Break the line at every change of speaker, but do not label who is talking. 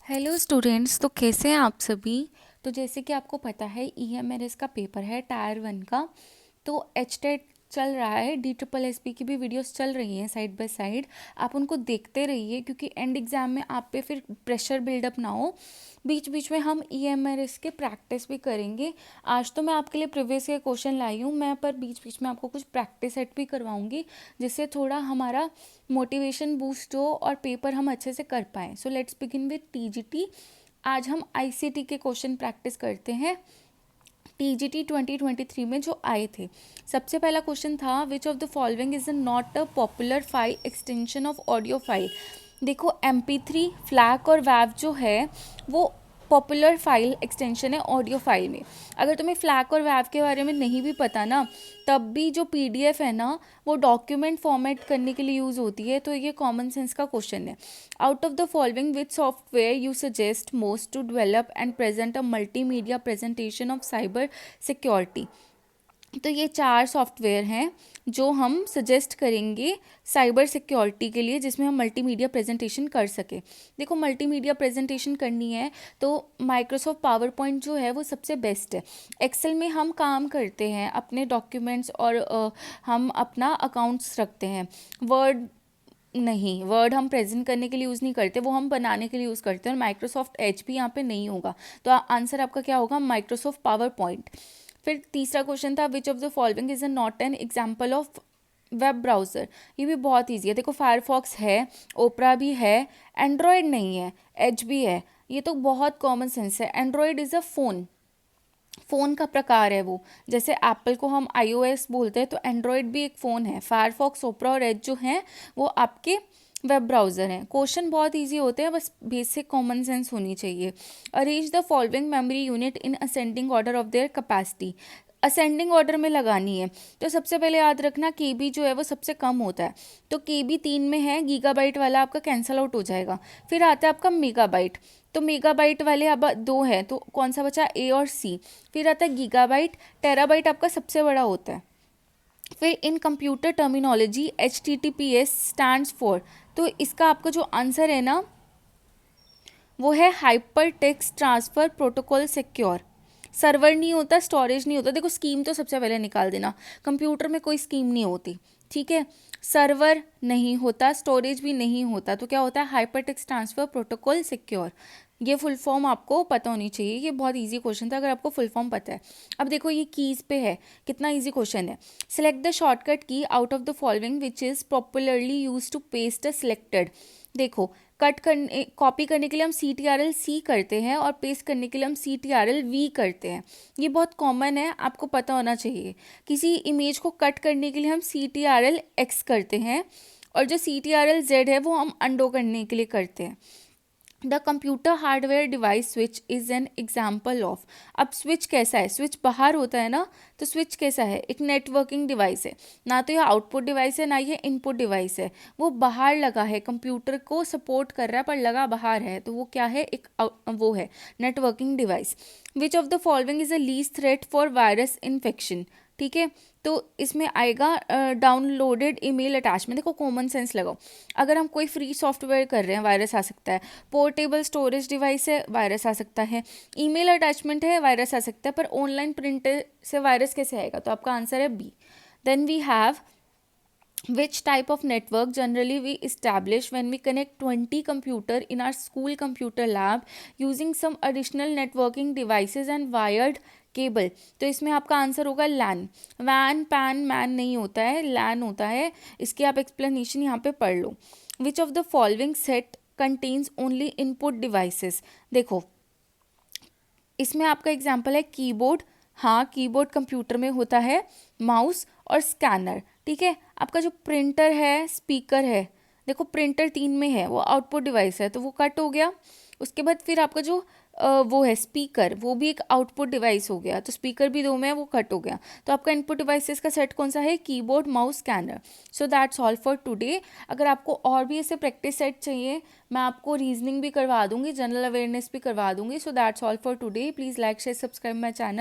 Hello students, तो कैसे हैं आप सभी। तो जैसे कि आपको पता है ईएमआरएस का पेपर है टायर 1 का। तो एचटेट चल रहा है, DSSB की भी वीडियोस चल रही हैं साइड बाय साइड। आप उनको देखते रहिए क्योंकि एंड एग्ज़ाम में आप पे फिर प्रेशर बिल्डअप ना हो। बीच बीच में हम ईएमआरएस के प्रैक्टिस भी करेंगे। आज तो मैं आपके लिए प्रीवियस ईयर क्वेश्चन लाई हूँ मैं, पर बीच बीच में आपको कुछ प्रैक्टिस सेट भी करवाऊँगी जिससे थोड़ा हमारा मोटिवेशन बूस्ट हो और पेपर हम अच्छे से कर पाएँ। So let's begin with TGT. आज हम आईसीटी के क्वेश्चन प्रैक्टिस करते हैं टीजीटी 2023 में जो आए थे। सबसे पहला क्वेश्चन था विच of the following is not a popular file extension of audio file. देखो MP3 फ्लैक और वैव जो है वो पॉपुलर फाइल एक्सटेंशन है ऑडियो फाइल में। अगर तुम्हें फ्लैक और वैव के बारे में नहीं भी पता ना, तब भी जो PDF है ना वो डॉक्यूमेंट फॉर्मेट करने के लिए यूज़ होती है। तो ये कॉमन सेंस का क्वेश्चन है। Out of the following which software you suggest most to develop and present a multimedia presentation of cyber security. तो ये 4 सॉफ्टवेयर हैं जो हम सजेस्ट करेंगे साइबर सिक्योरिटी के लिए, जिसमें हम मल्टीमीडिया प्रेजेंटेशन कर सके। देखो मल्टीमीडिया प्रेजेंटेशन करनी है तो माइक्रोसॉफ्ट पावर पॉइंट जो है वो सबसे बेस्ट है। एक्सेल में हम काम करते हैं अपने डॉक्यूमेंट्स और हम अपना अकाउंट्स रखते हैं। वर्ड नहीं, वर्ड हम प्रेजेंट करने के लिए यूज़ नहीं करते, वो हम बनाने के लिए यूज़ करते हैं। और माइक्रोसॉफ्ट एच भी यहाँ पे नहीं होगा, तो आंसर आपका क्या होगा, माइक्रोसॉफ्ट पावर पॉइंट। फिर तीसरा क्वेश्चन था विच of the following is not an example of web browser. ये भी बहुत ईजी है। देखो फायरफॉक्स है, ओपरा भी है, एंड्रॉयड नहीं है, एज भी है। ये तो बहुत कॉमन सेंस है। एंड्रॉयड इज़ अ फ़ोन का प्रकार है वो। जैसे एप्पल को हम iOS बोलते हैं तो एंड्रॉयड भी एक फ़ोन है। फायरफॉक्स, ओपरा और एज जो हैं वो आपके वेब ब्राउज़र हैं। क्वेश्चन बहुत इजी होते हैं, बस बेसिक कॉमन सेंस होनी चाहिए। Arrange the following memory unit in ascending order of their capacity. Ascending order में लगानी है तो सबसे पहले याद रखना KB जो है वो सबसे कम होता है। तो KB 3 में है, गीगाबाइट वाला आपका कैंसल आउट हो जाएगा। फिर आता है आपका मेगाबाइट, तो मेगाबाइट वाले अब 2 है तो कौन सा बचा, A और C। फिर आता है गीगाबाइट। टेराबाइट आपका सबसे बड़ा होता है। फिर इन computer terminology HTTPS stands for, तो इसका आपका जो आंसर है ना वो है hyper text transfer protocol secure. Server नहीं होता, स्टोरेज नहीं होता। देखो स्कीम तो सबसे पहले निकाल देना, कंप्यूटर में कोई स्कीम नहीं होती, ठीक है। सर्वर नहीं होता, स्टोरेज भी नहीं होता, तो क्या होता है, hyper text transfer protocol secure. ये फुल फॉर्म आपको पता होनी चाहिए। ये बहुत इजी क्वेश्चन था अगर आपको फुल फॉर्म पता है। अब देखो ये कीज़ पे है, कितना इजी क्वेश्चन है। Select the shortcut key out of the following which is popularly use to paste a selected. देखो कट करने, कॉपी करने के लिए हम CTRL-C करते हैं और पेस्ट करने के लिए हम CTRL-V करते हैं। ये बहुत कॉमन है, आपको पता होना चाहिए। किसी इमेज को कट करने के लिए हम CTRL-X करते हैं और जो CTRL-Z है वो हम अंडो करने के लिए करते हैं। The computer hardware device switch is an example of. अब स्विच कैसा है, स्विच बाहर होता है ना, तो स्विच कैसा है, एक नेटवर्किंग डिवाइस है। ना तो ये आउटपुट डिवाइस है ना ये इनपुट डिवाइस है, वो बाहर लगा है, कंप्यूटर को सपोर्ट कर रहा है पर लगा बाहर है, तो वो क्या है, एक वो है networking device. Which of the following is a least threat for virus infection, ठीक है। तो इसमें आएगा डाउनलोडेड ईमेल अटैचमेंट। देखो कॉमन सेंस लगाओ, अगर हम कोई फ्री सॉफ्टवेयर कर रहे हैं वायरस आ सकता है। पोर्टेबल स्टोरेज डिवाइस है, वायरस आ सकता है। ईमेल अटैचमेंट है, वायरस आ सकता है। पर ऑनलाइन प्रिंटर से वायरस कैसे आएगा, तो आपका आंसर है B। Then we have which type of network generally we establish when we connect 20 computer in our school computer lab using some additional networking devices and wired cable. तो इसमें आपका answer होगा LAN। Van pan man नहीं होता है, LAN होता है। इसकी आप एक्सप्लेनेशन यहाँ पे पढ़ लो। Which of the following set contains only input devices. देखो इसमें आपका एग्जाम्पल है कीबोर्ड। हाँ कीबोर्ड कंप्यूटर में होता है, माउस और स्कैनर, ठीक है। आपका जो प्रिंटर है, स्पीकर है, देखो प्रिंटर 3 में है, वो आउटपुट डिवाइस है तो वो कट हो गया। उसके बाद फिर आपका जो वो है स्पीकर, वो भी एक आउटपुट डिवाइस हो गया, तो स्पीकर भी 2 में है, वो कट हो गया। तो आपका इनपुट डिवाइसेस का सेट कौन सा है, keyboard, mouse, scanner. So that's all for today. अगर आपको और भी ऐसे प्रैक्टिस सेट चाहिए, मैं आपको रीजनिंग भी करवा दूंगी, जनरल अवेयरनेस भी करवा दूंगी। So that's all for today. Please like share subscribe my channel.